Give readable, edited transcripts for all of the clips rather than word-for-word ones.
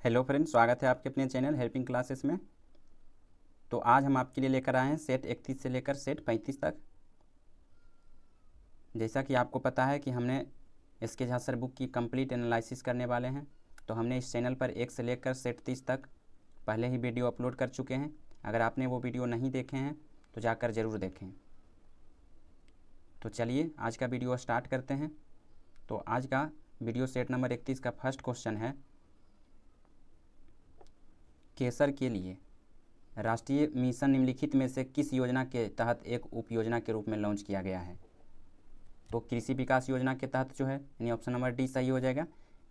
Hello friends, स्वागत है आपके अपने चैनल हेल्पिंग क्लासेस में। तो आज हम आपके लिए लेकर आए हैं सेट 31 से लेकर सेट 35 तक। जैसा कि आपको पता है कि हमने एस.के. झा सर बुक की कंप्लीट एनालिसिस करने वाले हैं, तो हमने इस चैनल पर 1 से लेकर सेट 30 तक पहले ही वीडियो अपलोड कर चुके हैं। अगर आपने वो वीडियो नहीं देखे हैं तो जाकर ज़रूर देखें। तो चलिए आज का वीडियो स्टार्ट करते हैं। तो आज का वीडियो सेट नंबर 31 का फर्स्ट क्वेश्चन है, केसर के लिए राष्ट्रीय मिशन निम्नलिखित में से किस योजना के तहत एक उप योजना के रूप में लॉन्च किया गया है। तो कृषि विकास योजना के तहत जो है, यानी ऑप्शन नंबर डी सही हो जाएगा।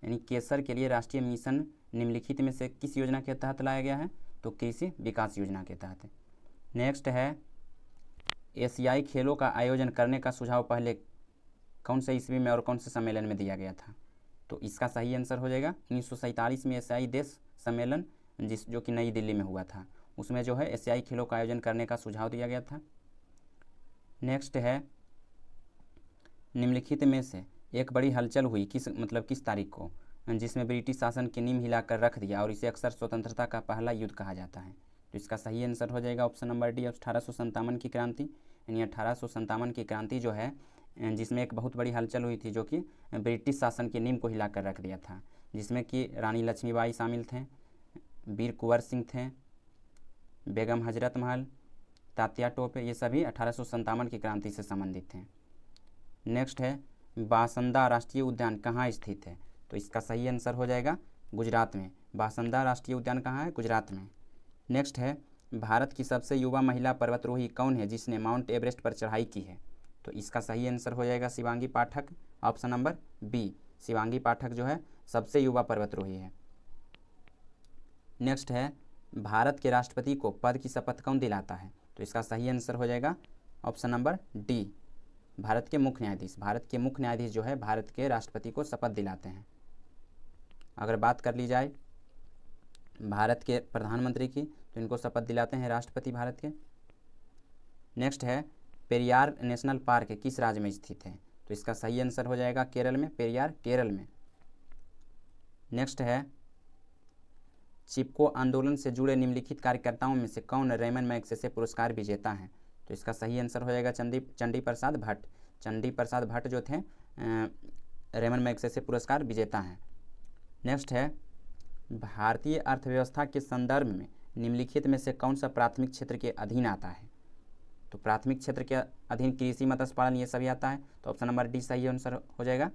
यानी केसर के लिए राष्ट्रीय मिशन निम्नलिखित में से किस योजना के तहत लाया गया है, तो कृषि विकास योजना के तहत। नेक्स्ट है, एशियाई खेलों का आयोजन करने का सुझाव पहले कौन से ईस्वी में और कौन से सम्मेलन में दिया गया था। तो इसका सही आंसर हो जाएगा 1947 में एशियाई देश सम्मेलन जो कि नई दिल्ली में हुआ था, उसमें जो है एशियाई खेलों का आयोजन करने का सुझाव दिया गया था। नेक्स्ट है, निम्नलिखित में से एक बड़ी हलचल हुई किस तारीख को, जिसमें ब्रिटिश शासन की नींव हिलाकर रख दिया और इसे अक्सर स्वतंत्रता का पहला युद्ध कहा जाता है। तो इसका सही आंसर हो जाएगा ऑप्शन नंबर डी, 1857 की क्रांति। यानी 1857 की क्रांति जो है, जिसमें एक बहुत बड़ी हलचल हुई थी जो कि ब्रिटिश शासन की नींव को हिलाकर रख दिया था, जिसमें कि रानी लक्ष्मीबाई शामिल थे, वीर कुंवर सिंह थे, बेगम हजरत महल, तात्या टोपे, ये सभी 1857 की क्रांति से संबंधित हैं। नेक्स्ट है, बासंदा राष्ट्रीय उद्यान कहाँ स्थित है। तो इसका सही आंसर हो जाएगा गुजरात में। बासंदा राष्ट्रीय उद्यान कहाँ है, गुजरात में। नेक्स्ट है, भारत की सबसे युवा महिला पर्वतारोही कौन है जिसने माउंट एवरेस्ट पर चढ़ाई की है। तो इसका सही आंसर हो जाएगा शिवांगी पाठक, ऑप्शन नंबर बी। शिवांगी पाठक जो है सबसे युवा पर्वतारोही है। नेक्स्ट है, भारत के राष्ट्रपति को पद की शपथ कौन दिलाता है। तो इसका सही आंसर हो जाएगा ऑप्शन नंबर डी, भारत के मुख्य न्यायाधीश। भारत के मुख्य न्यायाधीश जो है भारत के राष्ट्रपति को शपथ दिलाते हैं। अगर बात कर ली जाए भारत के प्रधानमंत्री की, तो इनको शपथ दिलाते हैं राष्ट्रपति भारत के। नेक्स्ट है, पेरियार नेशनल पार्क किस राज्य में स्थित है। तो इसका सही आंसर हो जाएगा केरल में, पेरियार केरल में। नेक्स्ट है, चिपको आंदोलन से जुड़े निम्नलिखित कार्यकर्ताओं में से कौन रेमन मैग्सेसे पुरस्कार विजेता है। तो इसका सही आंसर हो जाएगा चंडी प्रसाद भट्ट। चंडी प्रसाद भट्ट जो थे रेमन मैग्सेसे पुरस्कार विजेता हैं। नेक्स्ट है, भारतीय अर्थव्यवस्था के संदर्भ में निम्नलिखित में से कौन सा प्राथमिक क्षेत्र के अधीन आता है। तो प्राथमिक क्षेत्र के अधीन कृषि, मत्स्य पालन, ये सभी आता है। तो ऑप्शन नंबर डी सही आंसर हो जाएगा।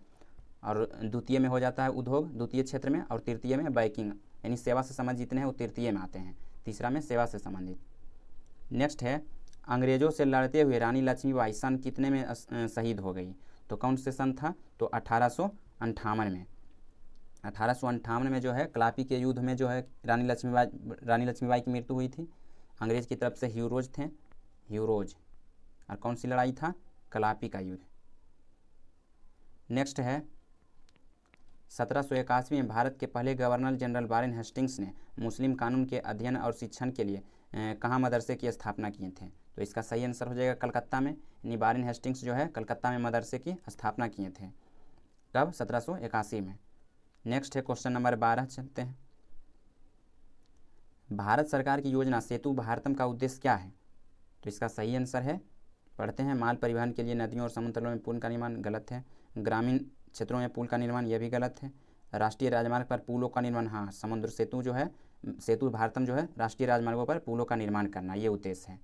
और द्वितीय में हो जाता है उद्योग, द्वितीय क्षेत्र में, और तृतीय में बैंकिंग, यानी सेवा से संबंधित जितने हैं वो तृतीय में आते हैं, तीसरा में सेवा से संबंधित। नेक्स्ट है, अंग्रेजों से लड़ते हुए रानी लक्ष्मीबाई सन कितने में शहीद हो गई। तो कौन से सन था, तो 1858 में। 1858 में जो है कलापी के युद्ध में जो है रानी लक्ष्मीबाई की मृत्यु हुई थी। अंग्रेज की तरफ से ह्यूरोज थे, ह्यूरोज। और कौन सी लड़ाई था, कलापी का युद्ध। नेक्स्ट है, 1781 में भारत के पहले गवर्नर जनरल वारेन हेस्टिंग्स ने मुस्लिम कानून के अध्ययन और शिक्षण के लिए कहाँ मदरसे की स्थापना किए थे। तो इसका सही आंसर हो जाएगा कलकत्ता में। यानी वारेन हेस्टिंग्स जो है कलकत्ता में मदरसे की स्थापना किए थे, कब, 1781 में। नेक्स्ट है, क्वेश्चन नंबर 12 चलते हैं। भारत सरकार की योजना सेतु भारतम का उद्देश्य क्या है। तो इसका सही आंसर है, पढ़ते हैं, माल परिवहन के लिए नदियों और समुद्रों में पुल का निर्माण, गलत है। ग्रामीण क्षेत्रों में पुल का निर्माण, यह भी गलत है। राष्ट्रीय राजमार्ग पर पुलों का निर्माण, हाँ, समुद्र सेतु जो है, सेतु भारतम जो है राष्ट्रीय राजमार्गों पर पुलों का निर्माण करना, ये उद्देश्य है।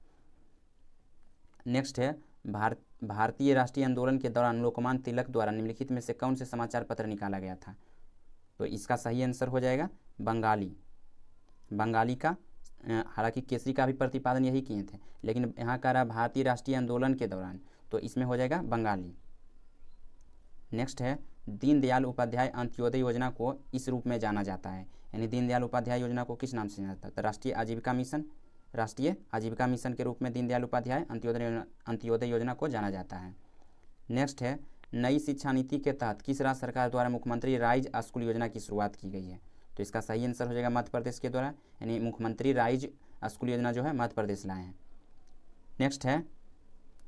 नेक्स्ट है, भारतीय राष्ट्रीय आंदोलन के दौरान लोकमान्य तिलक द्वारा निम्नलिखित में से कौन से समाचार पत्र निकाला गया था। तो इसका सही आंसर हो जाएगा बंगाली का। हालांकि केसरी का भी प्रतिपादन यही किए थे, लेकिन यहाँ का रहा भारतीय राष्ट्रीय आंदोलन के दौरान, तो इसमें हो जाएगा बंगाली। नेक्स्ट है, दीनदयाल उपाध्याय अंत्योदय योजना को इस रूप में जाना जाता है। यानी दीनदयाल उपाध्याय योजना को किस नाम से जाना जाता है, राष्ट्रीय आजीविका मिशन। राष्ट्रीय आजीविका मिशन के रूप में दीनदयाल उपाध्याय अंत्योदय योजना को जाना जाता है। नेक्स्ट है, नई शिक्षा नीति के तहत किस राज्य सरकार द्वारा मुख्यमंत्री राइज स्कूल योजना की शुरुआत की गई है। तो इसका सही आंसर हो जाएगा मध्य प्रदेश के द्वारा, यानी मुख्यमंत्री राइज स्कूल योजना जो है मध्य प्रदेश लाए हैं। नेक्स्ट है,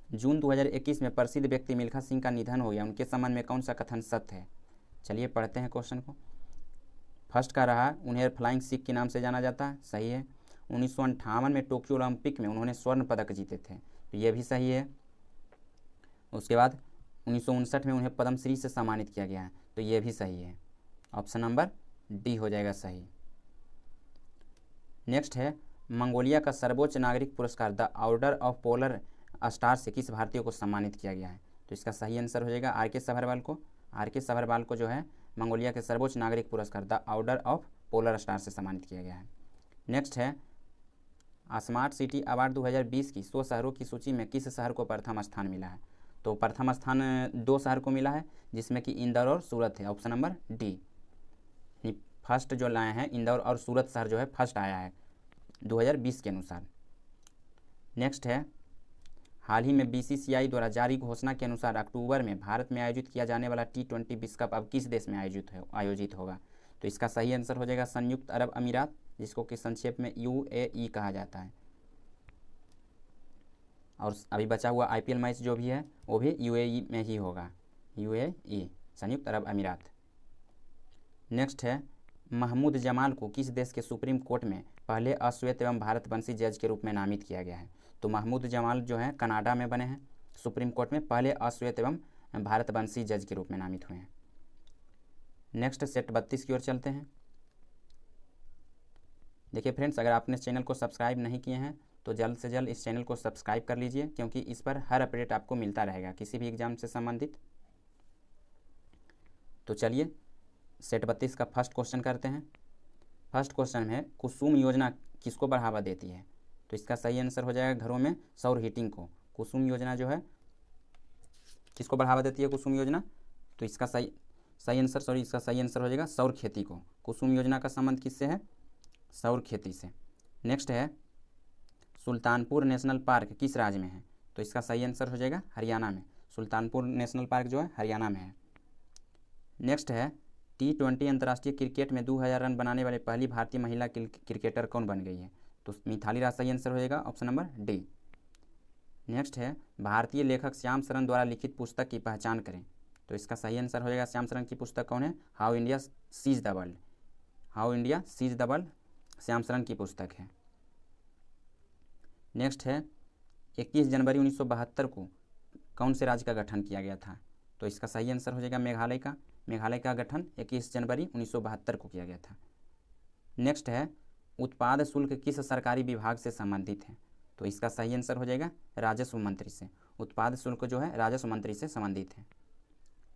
जून 2021 में प्रसिद्ध व्यक्ति मिल्खा सिंह का निधन हो गया, उनके संबंध में कौन सा कथन सत्य है। चलिए पढ़ते हैं क्वेश्चन को। फर्स्ट का रहा, उन्हें फ्लाइंग सिख के नाम से जाना जाता है, सही है। 1958 में टोक्यो ओलंपिक में उन्होंने स्वर्ण पदक जीते थे, तो ये भी सही है। उसके बाद 1959 में उन्हें पद्मश्री से सम्मानित किया गया है, तो ये भी सही है। ऑप्शन नंबर डी हो जाएगा सही। नेक्स्ट है, मंगोलिया का सर्वोच्च नागरिक पुरस्कार the order of polar star से किस भारतीय को सम्मानित किया गया है? तो इसका सही आंसर हो जाएगा आर के सभरवाल को। आर के सभरवाल को जो है मंगोलिया के सर्वोच्च नागरिक पुरस्कार the order of polar star से सम्मानित किया गया है। नेक्स्ट है, स्मार्ट सिटी अवार्ड 2020 की 100 शहरों की सूची में किस शहर को प्रथम स्थान मिला है? तो प्रथम स्थान 2 शहर को मिला है, जिसमें कि इंदौर और सूरत है। Option number D. फर्स्ट जो लाए हैं इंदौर और सूरत शहर जो है फर्स्ट आया है 2020 के अनुसार। नेक्स्ट है, हाल ही में BCCI द्वारा जारी घोषणा के अनुसार अक्टूबर में भारत में आयोजित किया जाने वाला T20 विश्व कप अब किस देश में आयोजित होगा? तो इसका सही आंसर हो जाएगा संयुक्त अरब अमीरात, जिसको कि संक्षेप में UAE कहा जाता है। और अभी बचा हुआ IPL मैच जो भी है वो भी UAE में ही होगा, UAE संयुक्त अरब अमीरात। नेक्स्ट है, महमूद जमाल को किस देश के सुप्रीम कोर्ट में पहले अश्वेत एवं भारतवंशी जज के रूप में नामित किया गया है? तो महमूद जमाल जो है कनाडा में बने हैं, सुप्रीम कोर्ट में पहले अश्वेत एवं भारतवंशी जज के रूप में नामित हुए हैं। नेक्स्ट सेट 32 की ओर चलते हैं। देखिए फ्रेंड्स, अगर आपने इस चैनल को सब्सक्राइब नहीं किए हैं तो जल्द से जल्द इस चैनल को सब्सक्राइब कर लीजिए, क्योंकि इस पर हर अपडेट आपको मिलता रहेगा किसी भी एग्जाम से संबंधित। तो चलिए सेट 32 का फर्स्ट क्वेश्चन करते हैं। फर्स्ट क्वेश्चन है, कुसुम योजना किसको बढ़ावा देती है? तो इसका सही आंसर हो जाएगा घरों में सौर हीटिंग को। कुसुम योजना जो है किसको बढ़ावा देती है कुसुम योजना? तो इसका सही आंसर हो जाएगा सौर खेती को। कुसुम योजना का संबंध किससे है? सौर खेती से। नेक्स्ट है, सुल्तानपुर नेशनल पार्क किस राज्य में है? तो इसका सही आंसर हो जाएगा हरियाणा में। सुल्तानपुर नेशनल पार्क जो है हरियाणा में है। नेक्स्ट है, T20 अंतर्राष्ट्रीय क्रिकेट में 2000 रन बनाने वाले पहली भारतीय महिला क्रिकेटर कौन बन गई है? तो मिथाली राज सही आंसर हो जाएगा ऑप्शन नंबर डी। नेक्स्ट है, भारतीय लेखक श्याम सरन द्वारा लिखित पुस्तक की पहचान करें। तो इसका सही आंसर हो जाएगा श्याम सरन की पुस्तक कौन है? How India sees the world. How India sees the world Shyam Saran की पुस्तक है। नेक्स्ट है, 21 जनवरी 1972 को कौन से राज्य का गठन किया गया था? तो इसका सही आंसर हो जाएगा मेघालय का। मेघालय का गठन 21 जनवरी 1972 को किया गया था। नेक्स्ट है, उत्पाद शुल्क किस सरकारी विभाग से संबंधित है? तो इसका सही आंसर हो जाएगा राजस्व मंत्री से। उत्पाद शुल्क जो है राजस्व मंत्री से संबंधित है।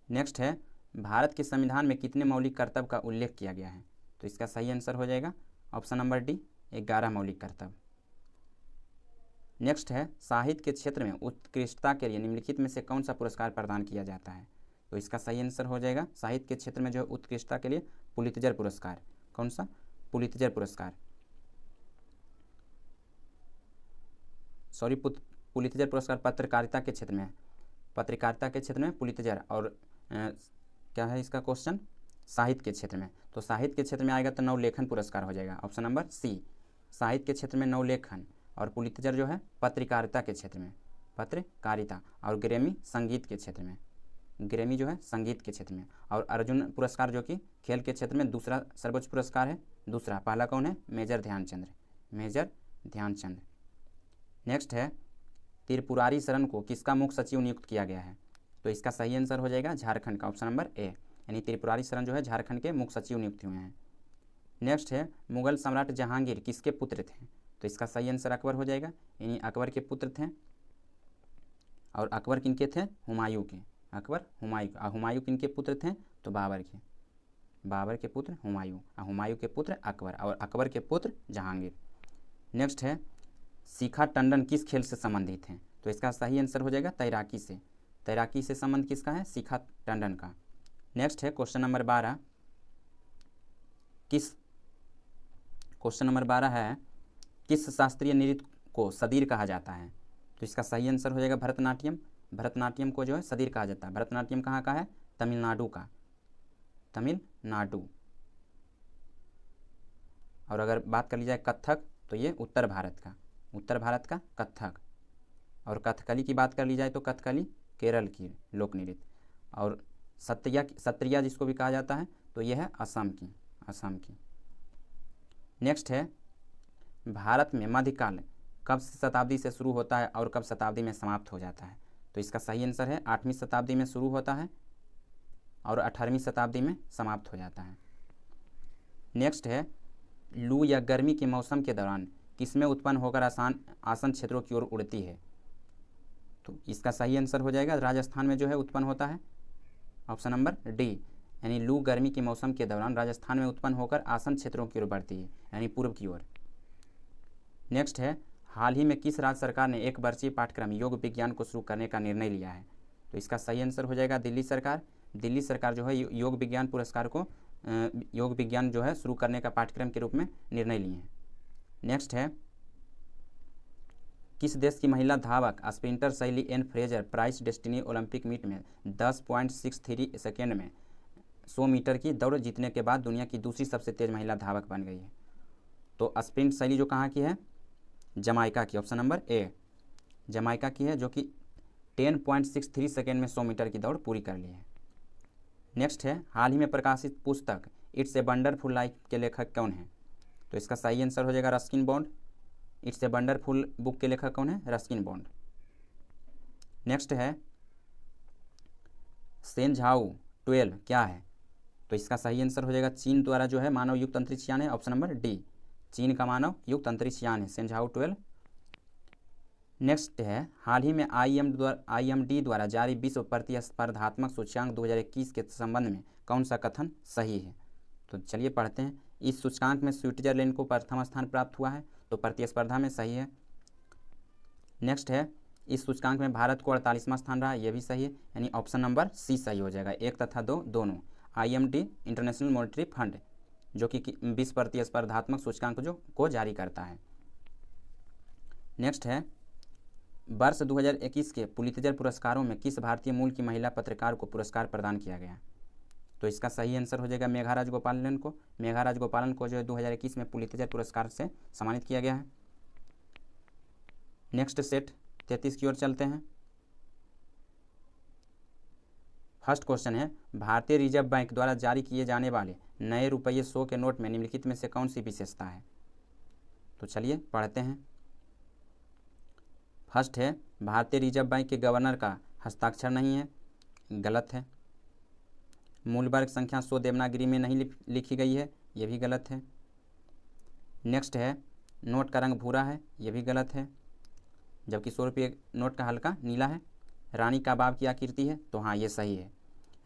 नेक्स्ट है, भारत के संविधान में कितने मौलिक कर्तव्य का उल्लेख किया गया है? तो इसका सही आंसर हो जाएगा ऑप्शन नंबर डी 11 मौलिक कर्तव्य। नेक्स्ट है, साहित्य के क्षेत्र में उत्कृष्टता के लिए निम्नलिखित में से कौन सा पुरस्कार प्रदान किया जाता है? तो इसका सही आंसर हो जाएगा साहित्य के क्षेत्र में जो उत्कृष्टता के लिए पुलित्जर पुरस्कार। कौन सा? पुलित्जर पुरस्कार। पुलित्जर पुरस्कार पत्रकारिता के क्षेत्र में है। पत्रकारिता के क्षेत्र में पुलित्जर। और क्या है इसका क्वेश्चन? साहित्य के क्षेत्र में। तो साहित्य के क्षेत्र में आएगा तो नवलेखन पुरस्कार हो जाएगा ऑप्शन नंबर सी। साहित्य के क्षेत्र में नवलेखन, और पुलित्जर जो है पत्रकारिता के क्षेत्र में पत्रकारिता, और ग्रैमी संगीत के क्षेत्र में। ग्रैमी जो है संगीत के क्षेत्र में। और अर्जुन पुरस्कार जो कि खेल के क्षेत्र में दूसरा सर्वोच्च पुरस्कार है। दूसरा, पहला कौन है? Major Dhyan Chand. Major Dhyan Chand. Next है, त्रिपुरारी शरण को किसका मुख्य सचिव नियुक्त किया गया है? तो इसका सही आंसर हो जाएगा झारखंड का ऑप्शन नंबर ए, यानी त्रिपुरारी शरण जो है झारखंड के मुख्य सचिव नियुक्त हुए हैं। नेक्स्ट है, मुगल सम्राट जहांगीर किसके पुत्र थे? तो इसका सही आंसर अकबर हो जाएगा, यानी अकबर के पुत्र थे। और अकबर किनके थे? हुमायूं के। अकबर हुमायूं। हुमायूं किनके पुत्र थे? तो बाबर के। बाबर के पुत्र हुमायूं, और हुमायूं के पुत्र अकबर, और अकबर के पुत्र जहांगीर। नेक्स्ट है, शिखा टंडन किस खेल से संबंधित हैं? तो इसका सही आंसर हो जाएगा तैराकी से। तैराकी से संबंध किसका है? शिखा टंडन का। नेक्स्ट है क्वेश्चन नंबर 12। क्वेश्चन नंबर 12 है, किस शास्त्रीय नृत्य को सदीर कहा जाता है? तो इसका सही आंसर हो जाएगा भरतनाट्यम। भरतनाट्यम को जो है सदीर कहा जाता है। भरतनाट्यम कहाँ का है? तमिलनाडु का। तमिलनाडु। और अगर बात कर ली जाए कथक, तो ये उत्तर भारत का कथक। और कथकली की बात कर ली जाए तो कथकली केरल की लोक नृत्य। और सत्रिया जिसको भी कहा जाता है तो यह है असम की। असम की। नेक्स्ट है भारत में मध्यकाल कब शताब्दी से शुरू होता है और कब शताब्दी में समाप्त हो जाता है? तो इसका सही आंसर है 8वीं शताब्दी में शुरू होता है और 18वीं शताब्दी में समाप्त हो जाता है। नेक्स्ट है लू या गर्मी के मौसम के दौरान किसमें उत्पन्न होकर आसन क्षेत्रों की ओर उड़ती है? तो इसका सही आंसर हो जाएगा राजस्थान में जो है उत्पन्न होता है, ऑप्शन नंबर डी, यानी लू गर्मी के मौसम के दौरान राजस्थान में उत्पन्न होकर आसन क्षेत्रों की ओर बढ़ती है, यानी पूर्व की ओर। नेक्स्ट है हाल ही में किस राज्य सरकार ने एक वर्षीय पाठ्यक्रम योग विज्ञान को शुरू करने का निर्णय लिया है? तो इसका सही आंसर हो जाएगा दिल्ली सरकार। दिल्ली सरकार जो है योग विज्ञान पुरस्कार को योग विज्ञान जो है शुरू करने का पाठ्यक्रम के रूप में निर्णय लिए हैं। नेक्स्ट है किस देश की महिला धावक sprinter Shelly Ann Fraser Pryce destiny Olympic meet में 10.63 सेकेंड में 100 मीटर की दौड़ जीतने के बाद दुनिया की दूसरी सबसे तेज महिला धावक बन गई है? तो स्प्रिंट शैली जो कहाँ की है? जमाइका की, ऑप्शन नंबर ए, जमाइका की है, जो कि 10.63 सेकेंड में 100 मीटर की दौड़ पूरी कर ली है। नेक्स्ट है हाल ही में प्रकाशित पुस्तक इट्स ए वंडरफुल लाइफ के लेखक कौन है? तो इसका सही आंसर हो जाएगा Ruskin bond. It's a wonderful book के लेखक कौन है? Ruskin bond. नेक्स्ट है सेंझाऊ 12 क्या है? तो इसका सही आंसर हो जाएगा चीन द्वारा जो है मानव युक्त अंतरिक्ष यान है, ऑप्शन नंबर डी, चीन का मानव युक्त अंतरिक्ष यान है सेंझाऊ 12। नेक्स्ट है हाल ही में IMD द्वारा जारी विश्व प्रतिस्पर्धात्मक सूचकांक 2021 के संबंध में कौन सा कथन सही है? तो चलिए पढ़ते हैं। इस सूचकांक में स्विट्जरलैंड को प्रथम स्थान प्राप्त हुआ है, तो प्रतिस्पर्धा में सही है। नेक्स्ट है इस सूचकांक में भारत को 48वां स्थान रहा, यह भी सही है, यानी ऑप्शन नंबर सी सही हो जाएगा, 1 तथा 2 दोनों। IMD इंटरनेशनल मॉनेटरी फंड जो कि विश्व प्रतिस्पर्धात्मक सूचकांक को जारी करता है। नेक्स्ट है वर्ष 2021 के पुलित्जर पुरस्कारों में किस भारतीय मूल की महिला पत्रकार को पुरस्कार प्रदान किया गया? तो इसका सही आंसर हो जाएगा मेघा राजगोपालन को। मेघा राजगोपालन को जो है 2021 में पुलित्जर पुरस्कार से सम्मानित किया गया है। नेक्स्ट सेट 33 की ओर चलते हैं। फर्स्ट क्वेश्चन है भारतीय रिजर्व बैंक द्वारा जारी किए जाने वाले नए रुपये 100 के नोट में निम्नलिखित में से कौन सी विशेषता है? तो चलिए पढ़ते हैं। फर्स्ट है भारतीय रिजर्व बैंक के गवर्नर का हस्ताक्षर नहीं है, गलत है। मूल वर्ग संख्या 100 देवनागरी में नहीं लिखी गई है, यह भी गलत है। नेक्स्ट है नोट का रंग भूरा है, यह भी गलत है, जबकि 100 रुपये नोट का हल्का नीला है। रानी कबाब की आकृति है, तो हाँ ये सही है,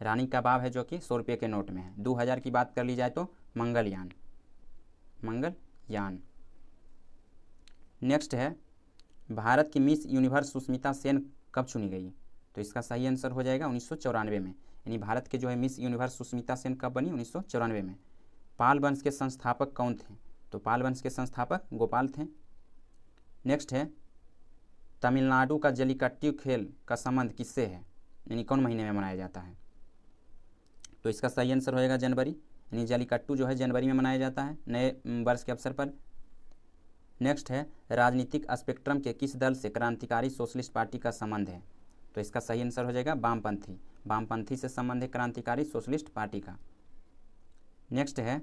रानी कबाब है जो कि 100 रुपये के नोट में है। 2000 की बात कर ली जाए तो मंगलयान। नेक्स्ट है भारत की मिस यूनिवर्स सुष्मिता सेन कब चुनी गई? तो इसका सही आंसर हो जाएगा 1994 में, यानी भारत के जो है मिस यूनिवर्स सुष्मिता सेन कब बनी? 1994 में। पाल वंश के संस्थापक कौन थे? तो पाल वंश के संस्थापक गोपाल थे। नेक्स्ट है तमिलनाडु का जल्लीकट्टू खेल का संबंध किससे है, यानी कौन महीने में मनाया जाता है? तो इसका सही आंसर हो जाएगा जनवरी, यानी जल्लीकट्टू जो है जनवरी में मनाया जाता है नए वर्ष के अवसर पर। नेक्स्ट है राजनीतिक स्पेक्ट्रम के किस दल से क्रांतिकारी सोशलिस्ट पार्टी का संबंध है? तो इसका सही आंसर हो जाएगा वामपंथी। वामपंथी से संबंध है क्रांतिकारी सोशलिस्ट पार्टी का। नेक्स्ट है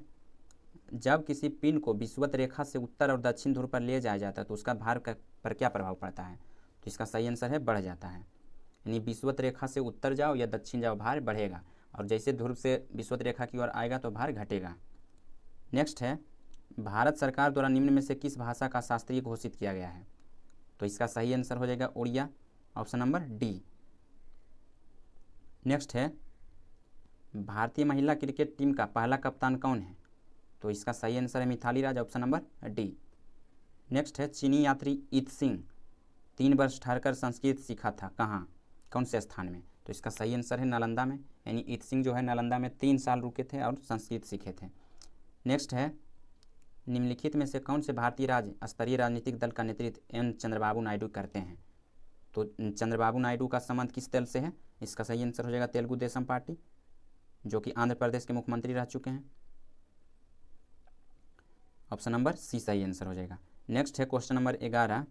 जब किसी पिन को विषुवत रेखा से उत्तर और दक्षिण ध्रुव पर ले जाया जाता है तो उसका भार पर क्या प्रभाव पड़ता है? तो इसका सही आंसर है बढ़ जाता है, यानी विषुवत रेखा से उत्तर जाओ या दक्षिण जाओ भार बढ़ेगा, और जैसे ध्रुव से विषुवत रेखा की ओर आएगा तो भार घटेगा। नेक्स्ट है भारत सरकार द्वारा निम्न में से किस भाषा का शास्त्रीय घोषित किया गया है? तो इसका सही आंसर हो जाएगा Odia, option number D. Next है भारतीय महिला क्रिकेट टीम का पहला कप्तान कौन है? तो इसका सही आंसर है Mithali Raj, option number D. Next है चीनी यात्री इत सिंह 3 वर्ष ठहरकर संस्कृत सीखा था, कहाँ, कौन से स्थान में? तो इसका सही आंसर है नालंदा में, यानी इत सिंह जो है नालंदा में 3 साल रुके थे और संस्कृत सीखे थे। नेक्स्ट है निम्नलिखित में से कौन से भारतीय राज्य स्तरीय राजनीतिक दल का नेतृत्व एन चंद्रबाबू नायडू करते हैं? तो चंद्रबाबू नायडू का संबंध किस दल से है? इसका सही आंसर हो जाएगा तेलुगु देशम पार्टी, जो कि आंध्र प्रदेश के मुख्यमंत्री रह चुके हैं, ऑप्शन नंबर सी सही आंसर हो जाएगा। नेक्स्ट है क्वेश्चन नंबर 11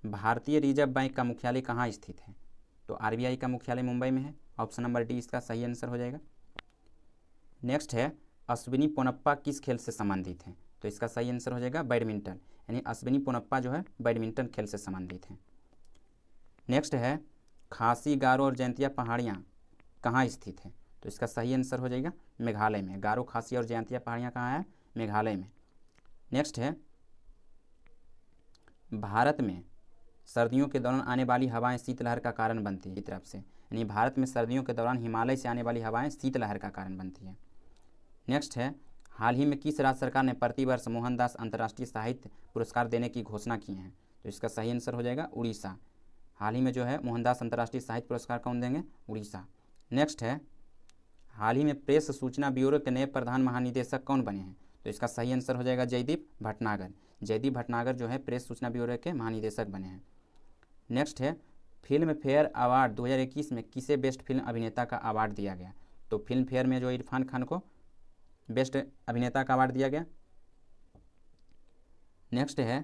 भारतीय रिजर्व बैंक का मुख्यालय कहाँ स्थित है? तो RBI का मुख्यालय मुंबई में है, ऑप्शन नंबर डी इसका सही आंसर हो जाएगा। नेक्स्ट है अश्विनी पोनप्पा किस खेल से संबंधित हैं, तो इसका सही आंसर हो जाएगा बैडमिंटन, यानी अश्विनी पोनप्पा जो है बैडमिंटन खेल से संबंधित हैं। नेक्स्ट है खासी, गारो और जयंतिया पहाड़ियाँ कहाँ स्थित हैं, तो इसका सही आंसर हो जाएगा मेघालय में। गारो, खासी और जयंतिया पहाड़ियाँ कहाँ है, मेघालय में। नेक्स्ट है भारत में सर्दियों के दौरान आने वाली हवाएं शीतलहर का कारण बनती है, की तरफ से, यानी भारत में सर्दियों के दौरान हिमालय से आने वाली हवाएं शीतलहर का कारण बनती है। नेक्स्ट है हाल ही में किस राज्य सरकार ने प्रतिवर्ष मोहनदास अंतर्राष्ट्रीय साहित्य पुरस्कार देने की घोषणा की है, तो इसका सही आंसर हो जाएगा उड़ीसा। हाल ही में जो है मोहनदास अंतर्राष्ट्रीय साहित्य पुरस्कार कौन देंगे, उड़ीसा। नेक्स्ट है हाल ही में प्रेस सूचना ब्यूरो के नए प्रधान महानिदेशक कौन बने हैं, तो इसका सही आंसर हो जाएगा जयदीप भटनागर। जयदीप भटनागर जो है प्रेस सूचना ब्यूरो के महानिदेशक बने हैं। नेक्स्ट है फिल्म फेयर अवार्ड 2021 में किसे बेस्ट फिल्म अभिनेता का अवार्ड दिया गया, तो फिल्म फेयर में जो इरफान खान को बेस्ट अभिनेता का अवार्ड दिया गया। नेक्स्ट है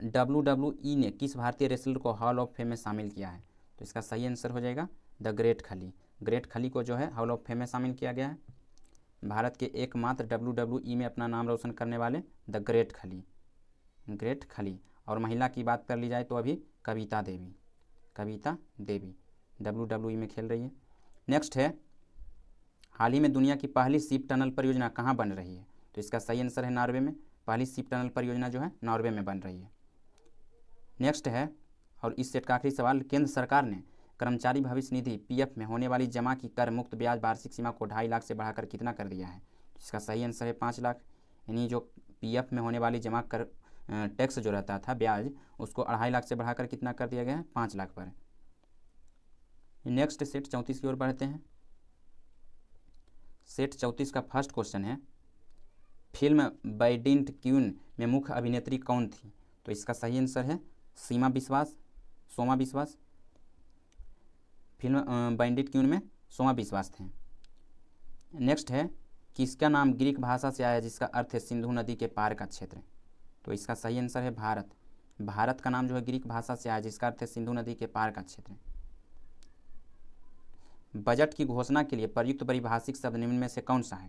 WWE ने किस भारतीय रेसलर को हॉल ऑफ फेम में शामिल किया है, तो इसका सही आंसर हो जाएगा द ग्रेट खली। ग्रेट खली को जो है हॉल ऑफ फेम में शामिल किया गया है। भारत के एकमात्र WWE में अपना नाम रोशन करने वाले द ग्रेट खली, ग्रेट खली। और महिला की बात कर ली जाए तो अभी कविता देवी, कविता देवी WWE में खेल रही है। नेक्स्ट है हाल ही में दुनिया की पहली शिप टनल परियोजना कहाँ बन रही है, तो इसका सही आंसर है नॉर्वे में। पहली शिप टनल परियोजना जो है नॉर्वे में बन रही है। नेक्स्ट है और इस सेट का आखिरी सवाल, केंद्र सरकार ने कर्मचारी भविष्य निधि PF में होने वाली जमा की कर मुक्त ब्याज वार्षिक सीमा को 2.5 लाख से बढ़ाकर कितना कर दिया है, इसका सही आंसर है 5 लाख। यानी जो PF में होने वाली जमा कर टैक्स जो रहता था ब्याज, उसको 2.5 लाख से बढ़ाकर कितना कर दिया गया है, 5 लाख पर। नेक्स्ट सेट 34 की ओर बढ़ते हैं। सेट 34 का फर्स्ट क्वेश्चन है फिल्म बैंडिट क्वीन में मुख्य अभिनेत्री कौन थी, तो इसका सही आंसर है सीमा विश्वास, सोमा विश्वास। फिल्म बैंडिट क्वीन में सोमा विश्वास थे। नेक्स्ट है किसका नाम ग्रीक भाषा से आया जिसका अर्थ है सिंधु नदी के पार का क्षेत्र, तो इसका सही आंसर है भारत। भारत का नाम जो है ग्रीक भाषा से आया जिसका अर्थ है सिंधु नदी के पार का क्षेत्र। बजट की घोषणा के लिए प्रयुक्त पारिभाषिक शब्द निम्न में से कौन सा है,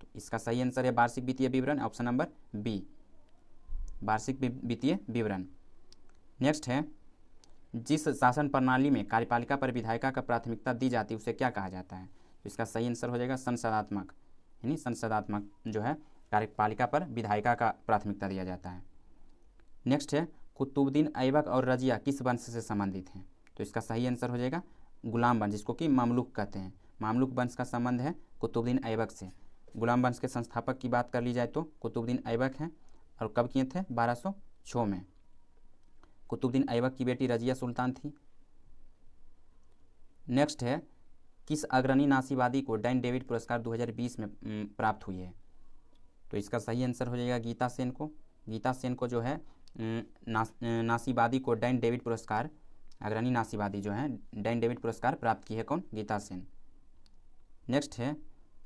तो इसका सही आंसर है वार्षिक वित्तीय विवरण, ऑप्शन नंबर बी, वार्षिक वित्तीय विवरण। नेक्स्ट है जिस शासन प्रणाली में कार्यपालिका पर विधायिका का प्राथमिकता दी जाती है उसे क्या कहा जाता है, तो इसका सही आंसर हो जाएगा संसदात्मक, यानी संसदात्मक जो है कार्यपालिका पर विधायिका का प्राथमिकता दिया जाता है। नेक्स्ट है कुतुबुद्दीन ऐबक और रजिया किस वंश से संबंधित हैं, तो इसका सही आंसर हो जाएगा गुलाम वंश, जिसको कि मामलुक कहते हैं। मामलुक वंश का संबंध है कुतुबुद्दीन ऐबक से। गुलाम वंश के संस्थापक की बात कर ली जाए तो कुतुबुद्दीन ऐबक हैं, और कब किए थे, 1206 में। कुतुबुद्दीन ऐबक की बेटी रजिया सुल्तान थी। नेक्स्ट है किस अग्रणी नासीवादी को डैन डेविड पुरस्कार 2020 में प्राप्त हुई है, तो इसका सही आंसर हो जाएगा गीता सेन को। गीता सेन को जो है नासीवादी को डैन डेविड पुरस्कार, अग्रणी नासीवादी जो है डैन डेविड पुरस्कार प्राप्त की है कौन, गीता सेन। नेक्स्ट है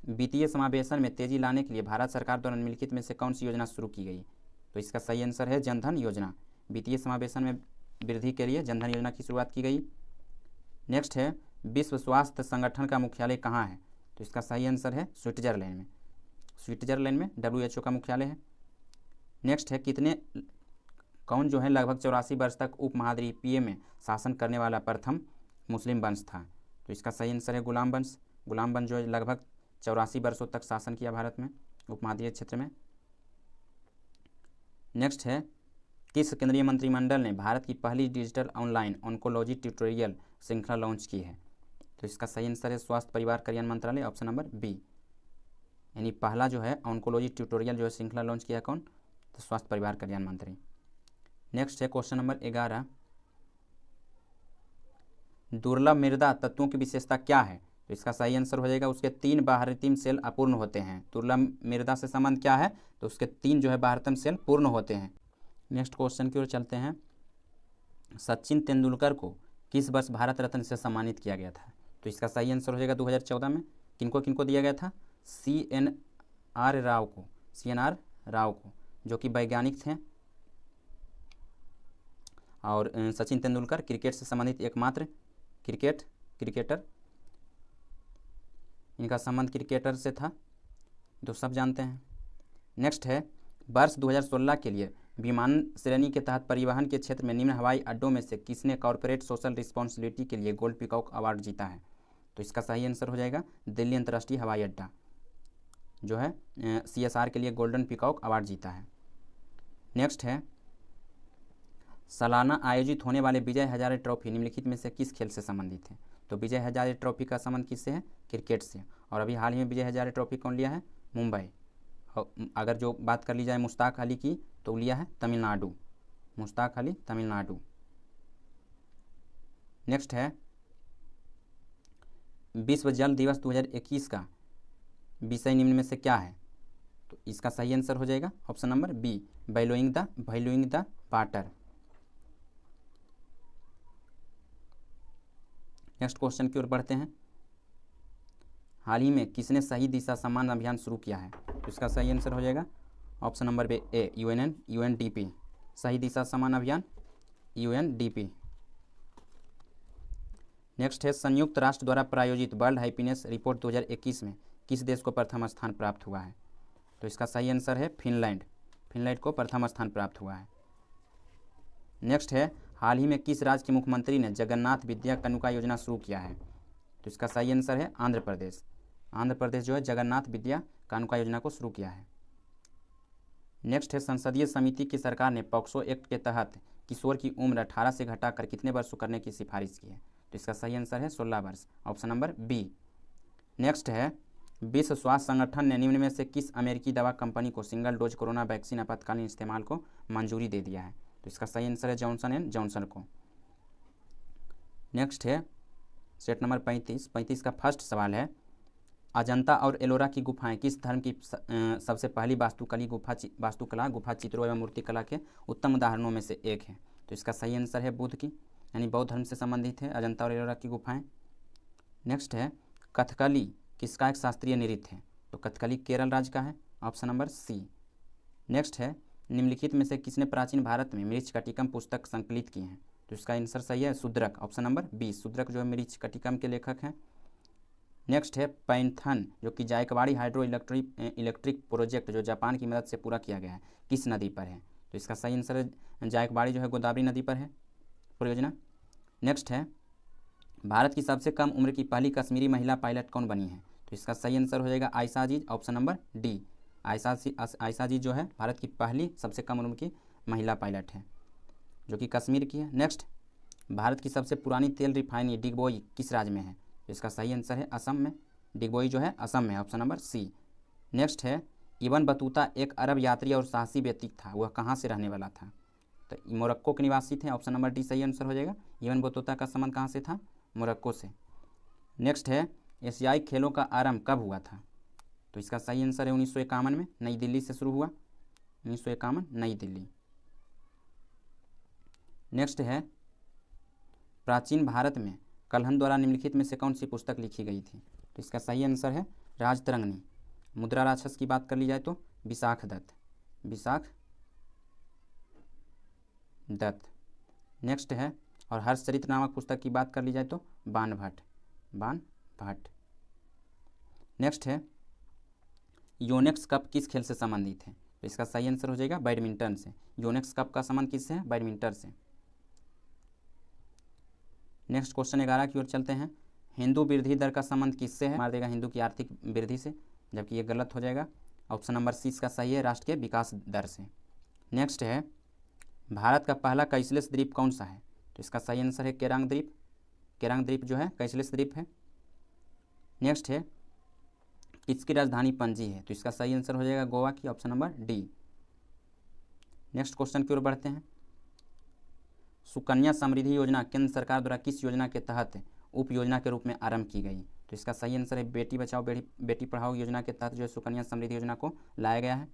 वित्तीय समावेशन में तेजी लाने के लिए भारत सरकार द्वारा निम्नलिखित में से कौन सी योजना शुरू की गई, तो इसका सही आंसर है जनधन योजना। वित्तीय समावेशन में वृद्धि के लिए जनधन योजना की शुरुआत की गई। नेक्स्ट है विश्व स्वास्थ्य संगठन का मुख्यालय कहाँ है, तो इसका सही आंसर है स्विट्जरलैंड में। स्विट्जरलैंड में WHO का मुख्यालय है। नेक्स्ट है कौन जो है लगभग 84 वर्ष तक उपमहाद्वीपीय में शासन करने वाला प्रथम मुस्लिम वंश था, तो इसका सही आंसर है गुलाम वंश। गुलाम वंश जो है लगभग 84 वर्षों तक शासन किया भारत में, उपमहाद्वीपीय क्षेत्र में। नेक्स्ट है किस केंद्रीय मंत्रिमंडल ने भारत की पहली डिजिटल ऑनलाइन ऑन्कोलॉजी ट्यूटोरियल श्रृंखला लॉन्च की है, तो इसका सही आंसर है स्वास्थ्य परिवार कल्याण मंत्रालय, ऑप्शन नंबर बी। यानी पहला जो है ऑन्कोलॉजी ट्यूटोरियल जो है श्रृंखला लॉन्च किया कौन, तो स्वास्थ्य परिवार कल्याण मंत्री। नेक्स्ट है क्वेश्चन नंबर 11 दुर्लभ मृदा तत्वों की विशेषता क्या है, तो इसका सही आंसर हो जाएगा उसके 3 बाह्यतम सेल अपूर्ण होते हैं। दुर्लभ मृदा से संबंध क्या है, तो उसके 3 जो है बाह्यतम सेल पूर्ण होते हैं। नेक्स्ट क्वेश्चन की ओर चलते हैं। सचिन तेंदुलकर को किस वर्ष भारत रत्न से सम्मानित किया गया था, तो इसका सही आंसर हो जाएगा 2014 में। किनको किनको दिया गया था, CNR राव को जो कि वैज्ञानिक थे, और सचिन तेंदुलकर क्रिकेट से संबंधित एकमात्र क्रिकेटर, इनका संबंध क्रिकेटर से था। तो सब जानते हैं। नेक्स्ट है वर्ष 2016 के लिए विमान श्रेणी के तहत परिवहन के क्षेत्र में निम्न हवाई अड्डों में से किसने कॉर्पोरेट सोशल रिस्पॉन्सिबिलिटी के लिए गोल्ड पीकॉक अवार्ड जीता है? तो इसका सही आंसर हो जाएगा दिल्ली अंतर्राष्ट्रीय हवाई अड्डा जो है CSR के लिए गोल्डन पीकॉक अवार्ड जीता है। नेक्स्ट है सालाना आयोजित होने वाले विजय हजारे ट्रॉफी निम्नलिखित में से किस खेल से संबंधित है? तो विजय हजारे ट्रॉफी का संबंध किससे है? क्रिकेट से। और अभी हाल ही में विजय हजारे ट्रॉफी कौन लिया है? मुंबई। और अगर जो बात कर ली जाए मुश्ताक अली की तो लिया है तमिलनाडु, मुश्ताक अली तमिलनाडु। नेक्स्ट है विश्व जल दिवस 2021 का विषय निम्न में से क्या है? तो इसका सही आंसर हो जाएगा option number B, valuing the water. Next question की ओर बढ़ते हैं। हाल ही में किसने सही दिशा सम्मान अभियान शुरू किया है? तो इसका सही आंसर हो जाएगा ऑप्शन नंबर बी ए, UNDP। सही दिशा सम्मान अभियान UNDP। नेक्स्ट है संयुक्त राष्ट्र द्वारा प्रायोजित वर्ल्ड हैप्पीनेस रिपोर्ट 2021 में किस देश को प्रथम स्थान प्राप्त हुआ है? तो इसका सही आंसर है फिनलैंड। फिनलैंड को प्रथम स्थान प्राप्त हुआ है। नेक्स्ट है हाल ही में किस राज्य के मुख्यमंत्री ने जगन्नाथ विद्या कनुका योजना शुरू किया है? तो इसका सही आंसर है आंध्र प्रदेश। आंध्र प्रदेश जो है जगन्नाथ विद्या कानुका योजना को शुरू किया है। नेक्स्ट है संसदीय समिति की सरकार ने पॉक्सो एक्ट के तहत किशोर की उम्र 18 से घटाकर कितने वर्ष करने की सिफारिश की है? तो इसका सही आंसर है 16 वर्ष, ऑप्शन नंबर बी। नेक्स्ट है विश्व स्वास्थ्य संगठन ने निम्न में से किस अमेरिकी दवा कंपनी को सिंगल डोज कोरोना वैक्सीन आपातकालीन इस्तेमाल को मंजूरी दे दिया है? तो इसका सही आंसर है जॉनसन एंड जॉनसन को। नेक्स्ट है सेट नंबर 35 का फर्स्ट सवाल है अजंता और एलोरा की गुफाएं किस धर्म की सबसे पहली वास्तुकला गुफा चित्रों एवं मूर्तिकला के उत्तम उदाहरणों में से एक है? तो इसका सही आंसर है बुद्ध की, यानी बौद्ध धर्म से संबंधित है अजंता और एलोरा की गुफाएं। नेक्स्ट है कथकली किसका एक शास्त्रीय नृत्य है? तो कथकली केरल राज्य का है, ऑप्शन नंबर सी। नेक्स्ट है निम्नलिखित में से किसने प्राचीन भारत में मृच्छकटिकम पुस्तक संकलित की है? तो इसका आंसर सही है Shudraka, option number B. Shudraka जो है मृच्छकटिकम के लेखक हैं। नेक्स्ट है पैंथन जो कि जायकवाड़ी हाइड्रो इलेक्ट्रिक प्रोजेक्ट जो जापान की मदद से पूरा किया गया है किस नदी पर है? तो इसका सही आंसर है जायकवाड़ी जो है गोदावरी नदी पर है परियोजना। नेक्स्ट है भारत की सबसे कम उम्र की पहली कश्मीरी महिला पायलट कौन बनी है? तो इसका सही आंसर हो जाएगा आयशा अजीज, ऑप्शन नंबर डी। आयशा अजीज जो है भारत की पहली सबसे कम उम्र की महिला पायलट है जो कि कश्मीर की है। नेक्स्ट भारत की सबसे पुरानी तेल रिफाइनरी डिगबोई किस राज्य में है? तो इसका सही आंसर है असम में। डिगबोई जो है असम में, ऑप्शन नंबर सी। नेक्स्ट है इब्न बतूता एक अरब यात्री और साहसी व्यक्ति था, वह कहाँ से रहने वाला था? तो मोरक्को के निवासी थे, ऑप्शन नंबर डी सही आंसर हो जाएगा। इब्न बतूता का संबंध कहाँ से था? मोरक्को से। नेक्स्ट है एशियाई खेलों का आरंभ कब हुआ था? तो इसका सही आंसर है 1951 में, नई दिल्ली से शुरू हुआ, 1951 नई दिल्ली। नेक्स्ट है प्राचीन भारत में कल्हन द्वारा निम्नलिखित में से कौन सी पुस्तक लिखी गई थी? तो इसका सही आंसर है राजतरंगिणी। मुद्रा राक्षस की बात कर ली जाए तो विशाख दत्त। नेक्स्ट है और हर्षचरित्र नामक पुस्तक की बात कर ली जाए तो बाणभट्ट। नेक्स्ट है योनेक्स कप किस खेल से संबंधित है? तो इसका सही आंसर हो जाएगा बैडमिंटन से। योनेक्स कप का संबंध किससे है? बैडमिंटन से। नेक्स्ट क्वेश्चन 11 की ओर चलते हैं। हिंदू वृद्धि दर का संबंध किससे है? मार देगा हिंदू की आर्थिक वृद्धि से, जबकि ये गलत हो जाएगा। ऑप्शन नंबर सी इसका सही है राष्ट्र के विकास दर से। नेक्स्ट है भारत का पहला कैशलेस द्वीप कौन सा है? तो इसका सही आंसर है केरांग द्वीप। केरांग द्वीप जो है कैशलेस द्वीप है। नेक्स्ट है किसकी राजधानी पणजी है? तो इसका सही आंसर हो जाएगा गोवा की, option number D. Next question की ओर बढ़ते हैं। सुकन्या समृद्धि योजना केंद्र सरकार द्वारा किस योजना के तहत उप योजना के रूप में आरंभ की गई? तो इसका सही आंसर है बेटी बचाओ बेटी पढ़ाओ योजना के तहत जो है सुकन्या समृद्धि योजना को लाया गया है।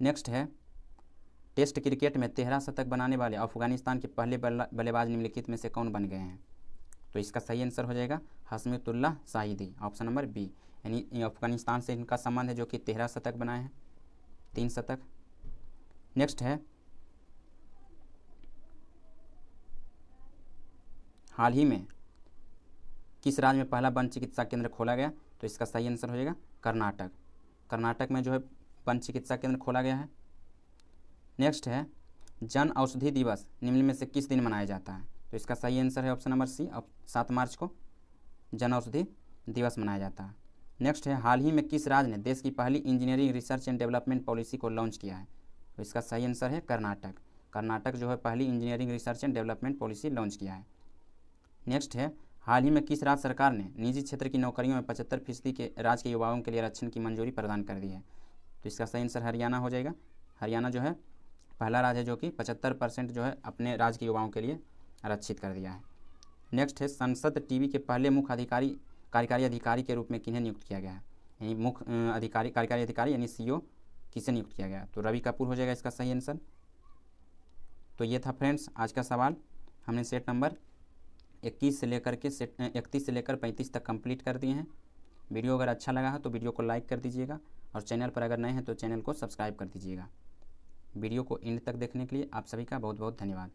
नेक्स्ट है टेस्ट क्रिकेट में 13 शतक बनाने वाले अफगानिस्तान के पहले बल्लेबाज निम्नलिखित में से कौन बन गए हैं? तो इसका सही आंसर हो जाएगा Hashmatullah Shahidi, option number B. यानी अफगानिस्तान से इनका संबंध है जो कि 13 शतक बनाए हैं, 3 शतक। नेक्स्ट है हाल ही में किस राज्य में पहला वन चिकित्सा केंद्र खोला गया? तो इसका सही आंसर हो जाएगा कर्नाटक। कर्नाटक में जो है वन चिकित्सा केंद्र खोला गया है। नेक्स्ट है जन औषधि दिवस निम्न में से किस दिन मनाया जाता है? तो इसका सही आंसर है ऑप्शन नंबर सी, अब 7 मार्च को जन औषधि दिवस मनाया जाता है। नेक्स्ट है हाल ही में किस राज्य ने देश की पहली engineering research and development policy को लॉन्च किया है? तो इसका सही आंसर है कर्नाटक। कर्नाटक जो है पहली engineering research and development policy launch किया है। नेक्स्ट है हाल ही में किस राज्य सरकार ने निजी क्षेत्र की नौकरियों में 75% के राज्य के युवाओं के लिए आरक्षण की मंजूरी प्रदान कर दी है? तो इसका सही आंसर हरियाणा हो जाएगा। हरियाणा जो है पहला राज्य है जो कि 75% जो है अपने राज्य के युवाओं के लिए आरक्षित कर दिया है। नेक्स्ट है संसद टीवी के पहले मुख्य कार्यकारी अधिकारी के रूप में किन्हें नियुक्त किया गया है? यानी मुख्य कार्यकारी अधिकारी यानी सीईओ किसे नियुक्त किया गया? तो रवि कपूर हो जाएगा इसका सही आंसर। तो ये था फ्रेंड्स आज का सवाल। हमने सेट नंबर 31 से लेकर के सेट 31 से लेकर 35 तक कंप्लीट कर दिए हैं। वीडियो अगर अच्छा लगा है तो वीडियो को लाइक कर दीजिएगा और चैनल पर अगर नए हैं तो चैनल को सब्सक्राइब कर दीजिएगा। वीडियो को एंड तक देखने के लिए आप सभी का बहुत बहुत धन्यवाद।